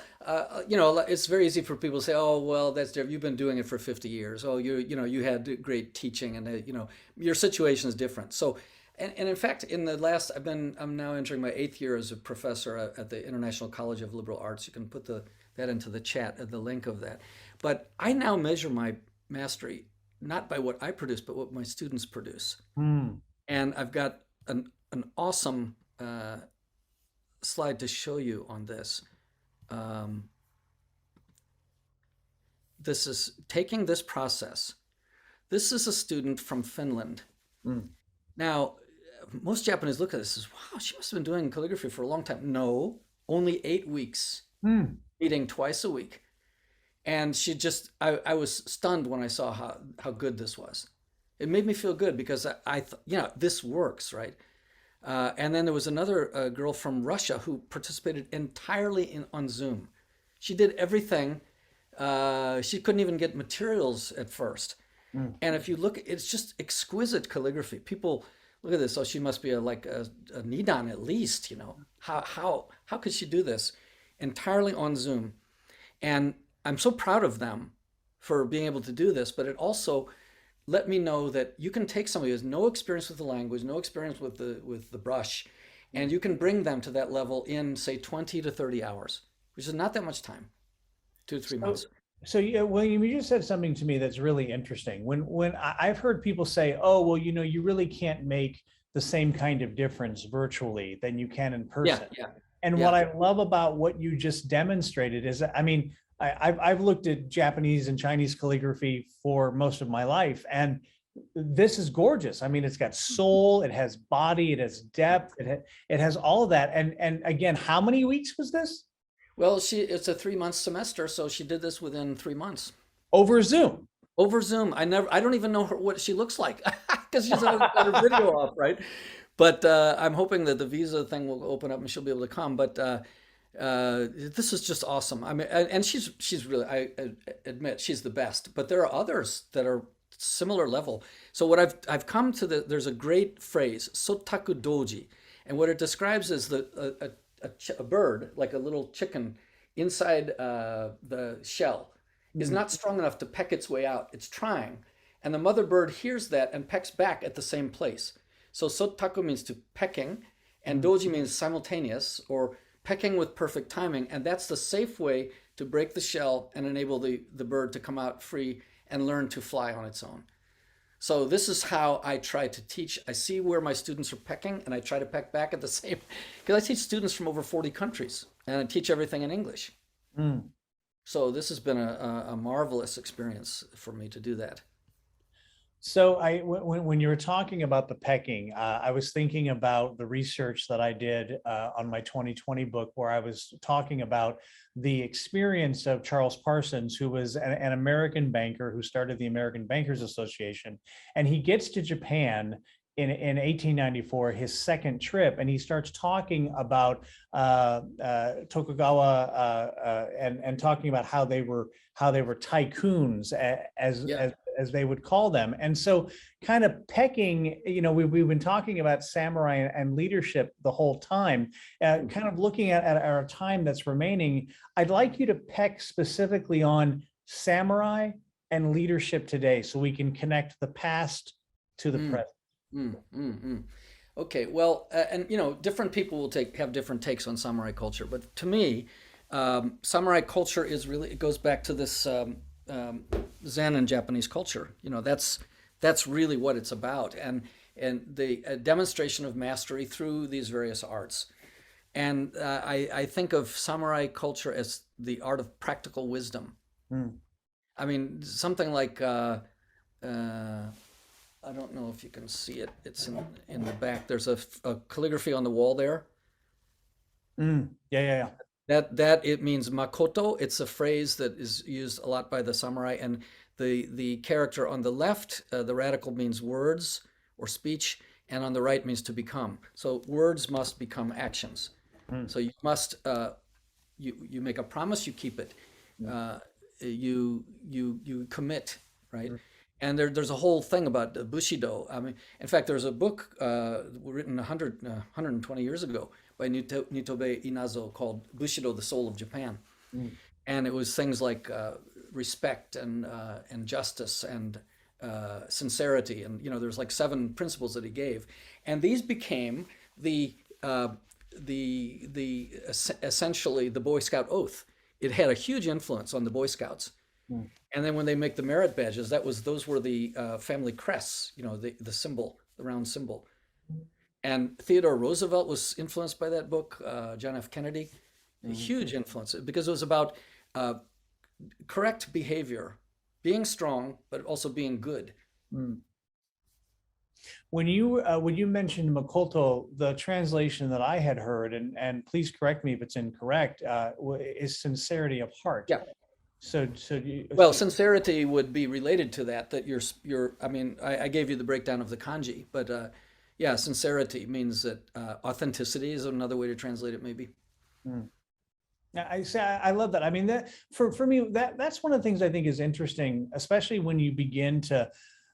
it's very easy for people to say, "Oh, well, that's different. You've been doing it for 50 years. Oh, you had great teaching, and your situation is different." So, and in fact, I'm now entering my 8th year as a professor at the International College of Liberal Arts. You can put that into the chat, the link of that. But I now measure my mastery not by what I produce, but what my students produce. And I've got an awesome slide to show you on this. This is taking this process. This is a student from Finland. Now, most Japanese look at this as, wow, she must have been doing calligraphy for a long time. No, only 8 weeks, meeting twice a week. And I was stunned when I saw how good this was. It made me feel good because I thought, this works, right? And then there was another girl from Russia who participated entirely on Zoom. She did everything. She couldn't even get materials at first. And if you look, it's just exquisite calligraphy. People look at this. Oh, she must be like a Nidan at least. How could she do this entirely on Zoom? And I'm so proud of them for being able to do this. But it also let me know that you can take somebody who has no experience with the language, no experience with the brush, and you can bring them to that level in, say, 20 to 30 hours, which is not that much time, 2 to 3 months. So William, you just said something to me that's really interesting. When I've heard people say, "Oh, well, you really can't make the same kind of difference virtually than you can in person." And what I love about what you just demonstrated is, I've looked at Japanese and Chinese calligraphy for most of my life, and this is gorgeous. It's got soul, it has body, it has depth, it has all of that. And again, how many weeks was this? Well, it's a 3-month semester, so she did this within 3 months. Over Zoom? Over Zoom. I don't even know what she looks like because she's got her video off, right? But I'm hoping that the visa thing will open up and she'll be able to come. But this is just awesome. And she's really, I admit, she's the best. But there are others that are similar level. So what I've come to there's a great phrase, sotaku doji, and what it describes is a bird, like a little chicken, inside the shell, is not strong enough to peck its way out. It's trying, and the mother bird hears that and pecks back at the same place. So sotaku means to pecking, and doji means simultaneous or pecking with perfect timing, and that's the safe way to break the shell and enable the bird to come out free and learn to fly on its own. So this is how I try to teach. I see where my students are pecking, and I try to peck back at the same, because I teach students from over 40 countries, and I teach everything in English. Mm. So this has been a marvelous experience for me to do that. So when you were talking about the pecking, I was thinking about the research that I did on my 2020 book, where I was talking about the experience of Charles Parsons, who was an American banker who started the American Bankers Association, and he gets to Japan in 1894, his second trip, and he starts talking about Tokugawa and talking about how they were tycoons, Yeah. as they would call them. And so kind of pecking, we've been talking about samurai and leadership the whole time, kind of looking at our time that's remaining. I'd like you to peck specifically on samurai and leadership today, so we can connect the past to the Mm, present. Okay, well, and different people will have different takes on samurai culture, but to me, samurai culture is really, it goes back to this Zen and Japanese culture. That's really what it's about, and the demonstration of mastery through these various arts. And I think of samurai culture as the art of practical wisdom. Mm. I mean, something like I don't know if you can see it. It's in the back. There's a calligraphy on the wall there. Mm. Yeah. That it means makoto. It's a phrase that is used a lot by the samurai. And the character on the left, the radical, means words or speech, and on the right means to become. So words must become actions. Mm. So you must you make a promise, you keep it. You commit, right? And there's a whole thing about Bushido. I mean, in fact, there's a book written 120 years ago by Nitobe Inazo called Bushido, the Soul of Japan. Mm. And it was things like respect and justice and sincerity. And, there's like 7 principles that he gave. And these became essentially the Boy Scout oath. It had a huge influence on the Boy Scouts. Mm. And then when they make the merit badges, those were the family crests, the symbol, the round symbol. And Theodore Roosevelt was influenced by that book, John F. Kennedy, a huge influence, because it was about correct behavior, being strong, but also being good. Mm. When you mentioned Makoto, the translation that I had heard, and please correct me if it's incorrect, is sincerity of heart. Yeah. Well, sincerity would be related to that. That I mean, I gave you the breakdown of the kanji, but yeah, sincerity means that authenticity is another way to translate it, maybe. Mm. I love that. I mean, that for me, that's one of the things I think is interesting, especially when you begin to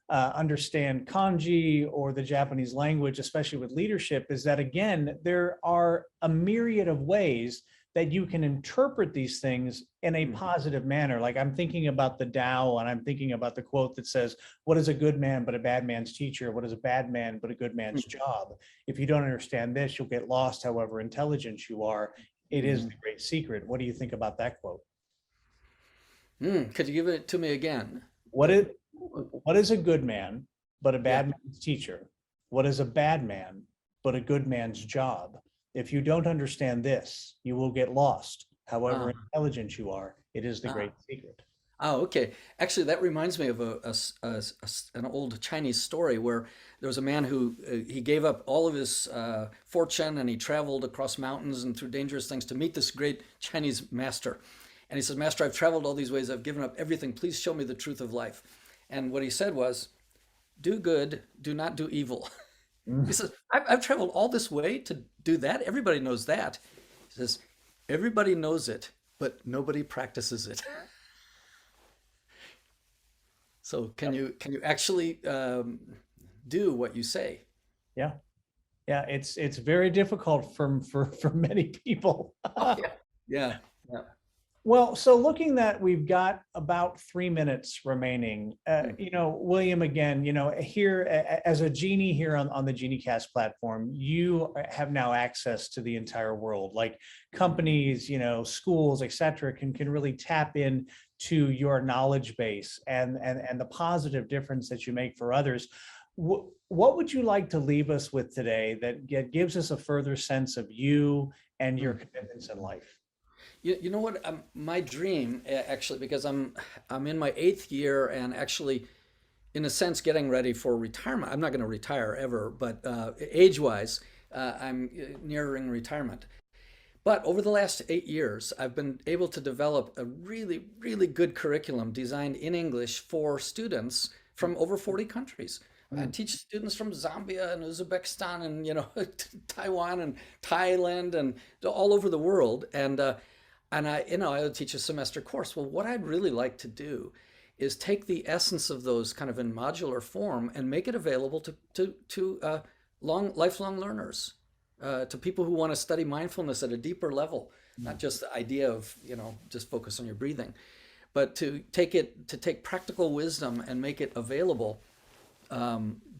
understand kanji or the Japanese language, especially with leadership, is that, again, there are a myriad of ways that you can interpret these things in a positive manner. Like, I'm thinking about the Tao, and I'm thinking about the quote that says, what is a good man but a bad man's teacher? What is a bad man but a good man's job? If you don't understand this, you'll get lost, however intelligent you are. It is the great secret. What do you think about that quote? Could you give it to me again? What is a good man but a bad man's teacher? What is a bad man but a good man's job? If you don't understand this, you will get lost, however intelligent you are. It is the great secret. Oh, okay. Actually, that reminds me of an old Chinese story where there was a man who he gave up all of his fortune, and he traveled across mountains and through dangerous things to meet this great Chinese master. And he says, "Master, I've traveled all these ways. I've given up everything. Please show me the truth of life." And what he said was, "Do good, do not do evil." He says, I've traveled all this way to do that. Everybody knows that. He says, everybody knows it, but nobody practices it. So can you actually do what you say? Yeah. It's very difficult for many people. Yeah. Well, so looking that we've got about 3 minutes remaining, William, again, here as a genie here on the Geniecast platform, you have now access to the entire world. Like, companies, schools, etc., can really tap in to your knowledge base and the positive difference that you make for others. What would you like to leave us with today that gives us a further sense of you and your commitments in life? You know what? My dream, actually, because I'm in my 8th year and actually, in a sense, getting ready for retirement. I'm not going to retire ever, but age-wise, I'm nearing retirement. But over the last 8 years, I've been able to develop a really, really good curriculum designed in English for students from over 40 countries. I Mm. teach students from Zambia and Uzbekistan and Taiwan and Thailand and all over the world. And I would teach a semester course. Well, what I'd really like to do is take the essence of those kind of in modular form and make it available to lifelong learners, to people who want to study mindfulness at a deeper level, not just the idea of just focus on your breathing, but to take practical wisdom and make it available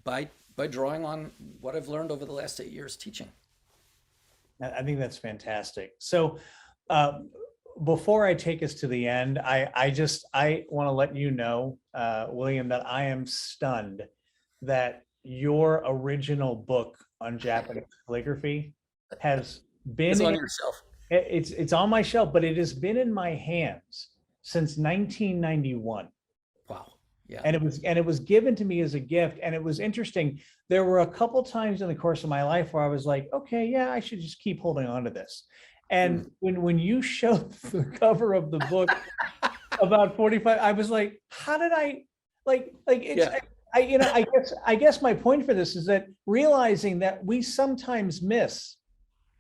by drawing on what I've learned over the last 8 years teaching. I think that's fantastic. So before I take us to the end, I want to let you know, William, that I am stunned that your original book on Japanese calligraphy has been It's on your shelf. it's on my shelf, but it has been in my hands since 1991. Wow. Yeah. And it was given to me as a gift. And it was interesting. There were a couple times in the course of my life where I was like, okay, yeah, I should just keep holding on to this. And when you showed the cover of the book about 45, I was like, how did I it's Yeah. I guess my point for this is that realizing that we sometimes miss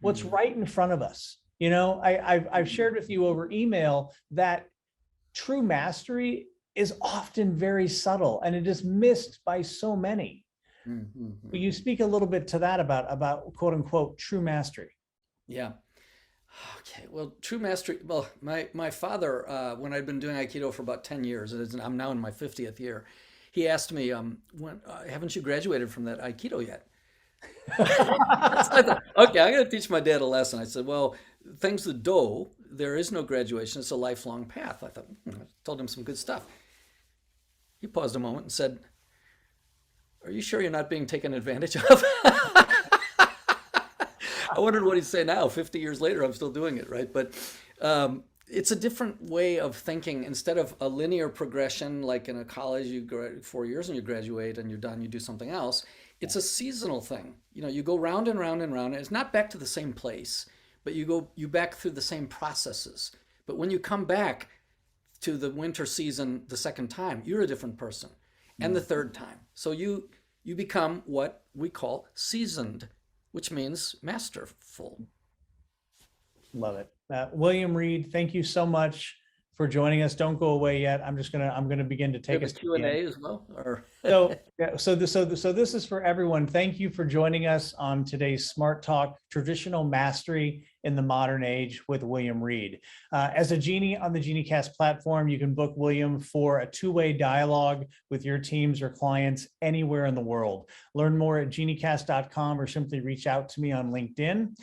what's right in front of us. I've shared with you over email that true mastery is often very subtle and it is missed by so many. Will you speak a little bit to that about quote unquote true mastery? Yeah. Okay. Well, true mastery. Well, my father, when I'd been doing Aikido for about 10 years, and I'm now in my 50th year, he asked me, haven't you graduated from that Aikido yet? So I thought, okay, I'm going to teach my dad a lesson. I said, well, thanks to Do, there is no graduation. It's a lifelong path. I thought, I told him some good stuff. He paused a moment and said, are you sure you're not being taken advantage of? I wondered what he'd say now. 50 years later, I'm still doing it, right? But it's a different way of thinking. Instead of a linear progression, like in a college, you go 4 years and you graduate and you're done, you do something else. It's a seasonal thing. You go round and round and round. And it's not back to the same place, but you back through the same processes. But when you come back to the winter season the second time, you're a different person. And the third time. So you become what we call seasoned, which means masterful. Love it. William Reed, thank you so much for joining us. Don't go away yet. I'm gonna begin to take us to the end. Q&A as well, or So this is for everyone. Thank you for joining us on today's Smart Talk, Traditional Mastery in the Modern Age with William Reed. As a genie on the Geniecast platform, you can book William for a two-way dialogue with your teams or clients anywhere in the world. Learn more at geniecast.com or simply reach out to me on LinkedIn.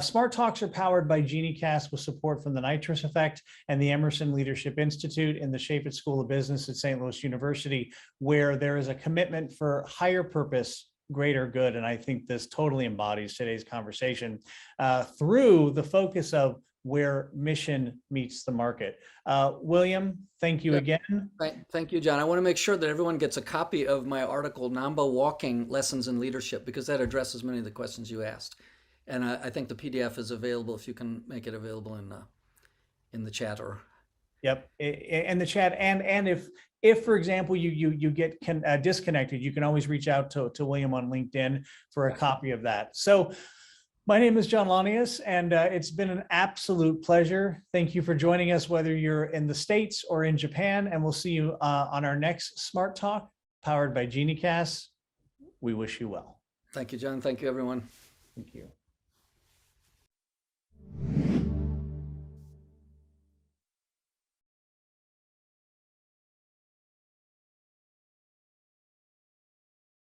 Smart Talks are powered by Geniecast with support from the Nitrous Effect and the Emerson Leadership Institute and the Shape It School of Business at St. Louis University, where there is a commitment for higher purpose, greater good. And I think this totally embodies today's conversation through the focus of where mission meets the market. William, thank you again. Thank you, John. I want to make sure that everyone gets a copy of my article, Nanba Walking Lessons in Leadership, because that addresses many of the questions you asked. And I think the PDF is available if you can make it available in the chat or. Yep, in the chat, and if for example you get disconnected, you can always reach out to William on LinkedIn for a copy of that. So my name is John Lanius, and it's been an absolute pleasure. Thank you for joining us, whether you're in the States or in Japan, and we'll see you on our next Smart Talk powered by Geniecast. We wish you well. Thank you, John. Thank you, everyone. Thank you.